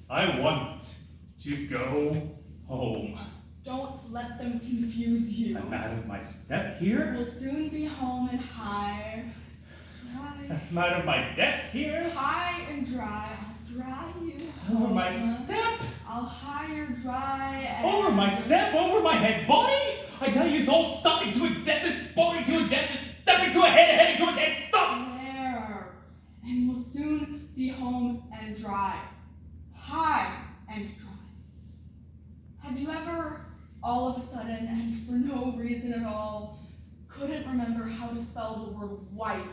I want to go home. Don't let them confuse you. I'm out of my step here. We'll soon be home and high. Dry. I'm out of my debt here. High and dry. I'll dry you. Over my step. I'll high or dry and... Over my step, over my head body. I tell you, it's all stopping to a death, this boring to a death, this stepping to a head, heading to a death. Stop! There. And we'll soon be home and dry. High and dry. Have you ever, all of a sudden, and for no reason at all, couldn't remember how to spell the word wife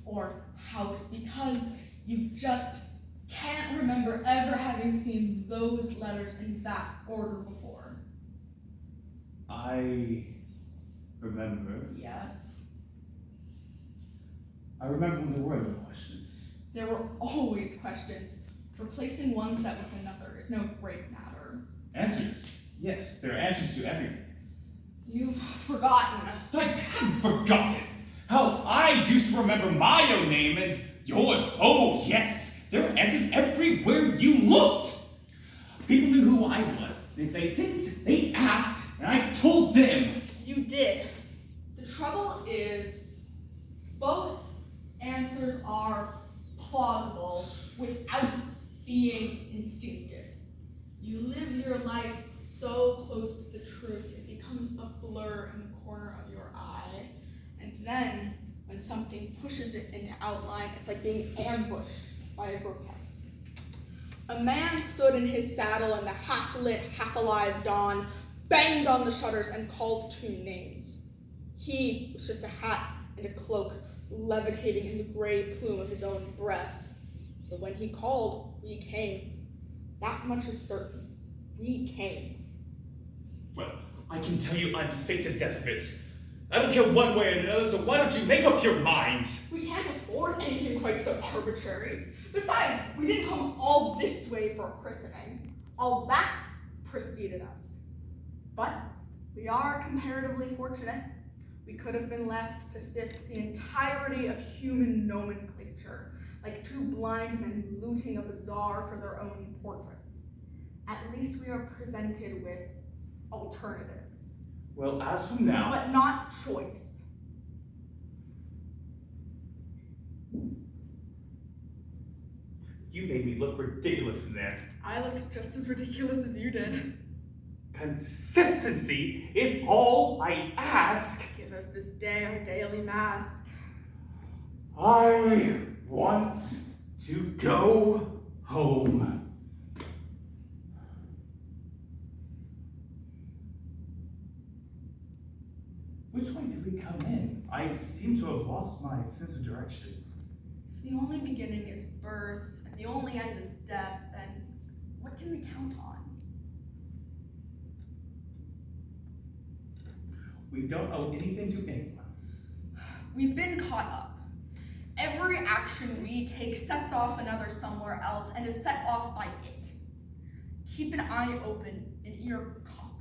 or house because you just can't remember ever having seen those letters in that order before? I remember. Yes. I remember when there were no questions. There were always questions. Replacing one set with another is no great matter. Answers. Yes, there are answers to everything. You've forgotten. I haven't forgotten how I used to remember my own name and yours. Oh, yes, there were answers everywhere you looked. People knew who I was. If they didn't, they asked, and I told them. You did. The trouble is, both answers are plausible without being instinctive. You live your life so close to the truth, it becomes a blur in the corner of your eye. And then, when something pushes it into outline, it's like being ambushed by a grotesque. A man stood in his saddle in the half-lit, half-alive dawn, banged on the shutters, and called two names. He was just a hat and a cloak, levitating in the gray plume of his own breath. But when he called, we came. That much is certain. We came. Well, I can tell you I'm sick to death of it. I don't care one way or another, so why don't you make up your mind? We can't afford anything quite so arbitrary. Besides, we didn't come all this way for a christening. All that preceded us. But we are comparatively fortunate. We could have been left to sift the entirety of human nomenclature, like two blind men looting a bazaar for their own portraits. At least we are presented with alternatives. Well, as from now... But not choice. You made me look ridiculous in there. I looked just as ridiculous as you did. Consistency is all I ask. Give us this day our daily mask. I want to go home. Which way did we come in? I seem to have lost my sense of direction. If the only beginning is birth, and the only end is death, then what can we count on? We don't owe anything to anyone. We've been caught up. Every action we take sets off another somewhere else and is set off by it. Keep an eye open, an ear cocked.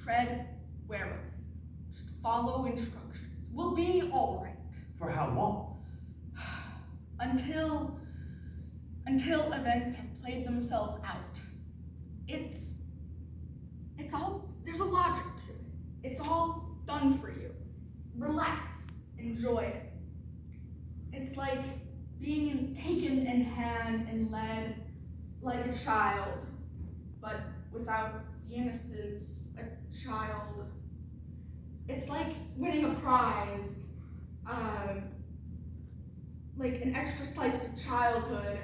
Tread warily. Just follow instructions. We'll be all right. For how long? Until events have played themselves out. It's all, there's a logic to it. It's all done for you. Relax, enjoy it. It's like being taken in hand and led like a child, but without the innocence a child. It's like winning a prize, like an extra slice of childhood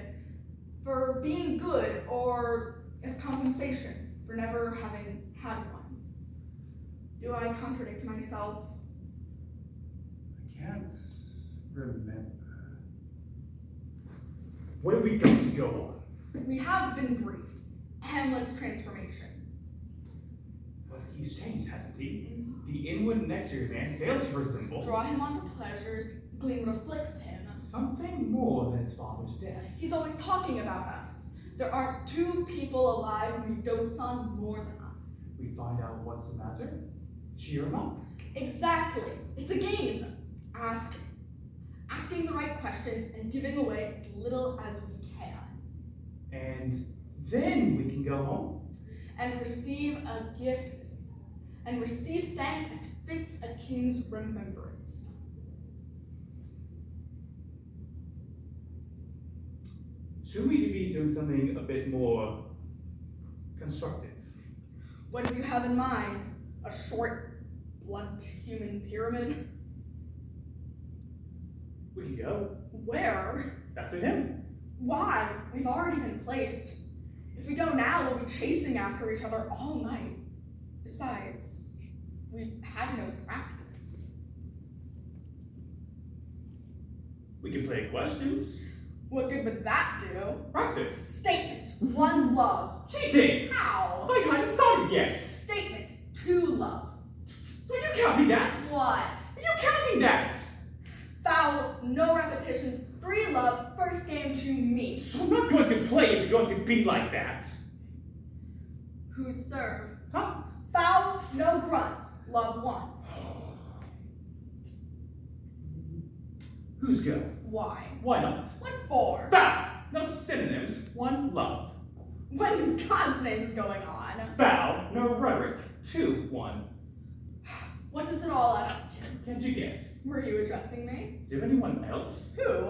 for being good or as compensation for never having had one. Do I contradict myself? I can't remember. What have we got to go on? We have been briefed. Hamlet's transformation. But he's changed, hasn't he? The inward and exterior man fails to resemble. Draw him onto pleasures, gleam what afflicts him. Something more than his father's death. He's always talking about us. There aren't two people alive whom he dotes on more than us. We find out what's the matter, cheer him up. Exactly. It's a game. Asking the right questions and giving away as little as we can. And Then we can go home. And receive a gift, and receive thanks as fits a king's remembrance. Should we be doing something a bit more constructive? What do you have in mind? A short, blunt human pyramid? We can go. Where? After him. Why? We've already been placed. If we go now, we'll be chasing after each other all night. Besides, we've had no practice. We can play questions. What good would that do? Practice. Statement. One love. Cheating! How? I haven't started yet. Statement. Two love. Are you counting that? What? Are you counting that? Foul. No repetitions. 3 love. First game to me. I'm not going to play if you're going to be like that. Who's serve? Huh? Foul. No grunts. Love 1. Who's go? Why? Why not? What for? Foul! No synonyms. 1 love. When God's name is going on. Foul! No rhetoric. 2, 1. What does it all add up to? Can't you guess? Were you addressing me? Is there anyone else? Who?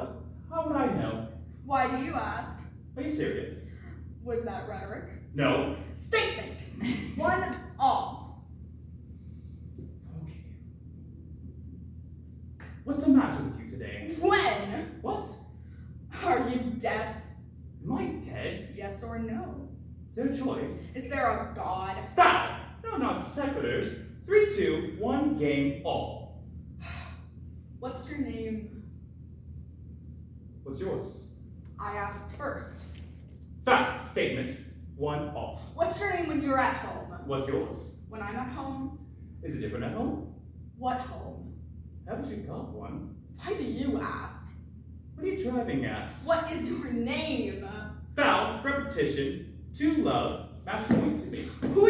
How would I know? Why do you ask? Are you serious? Was that rhetoric? No. Statement. 1 all. Okay. What's the matter with you today? When? What? Are you deaf? Am I dead? Yes or no? Is there a choice? Is there a God? Foul! No, not sequiturs. 3, 2, 1, game, all. What's your name? What's yours? I asked first. Foul! Statements. 1, all. What's your name when you're at home? What's yours? When I'm at home? Is it different at home? What home? Haven't you got one? Why do you ask? What are you driving at? What is your name? Foul! Repetition. 2 love. Match point to me. Who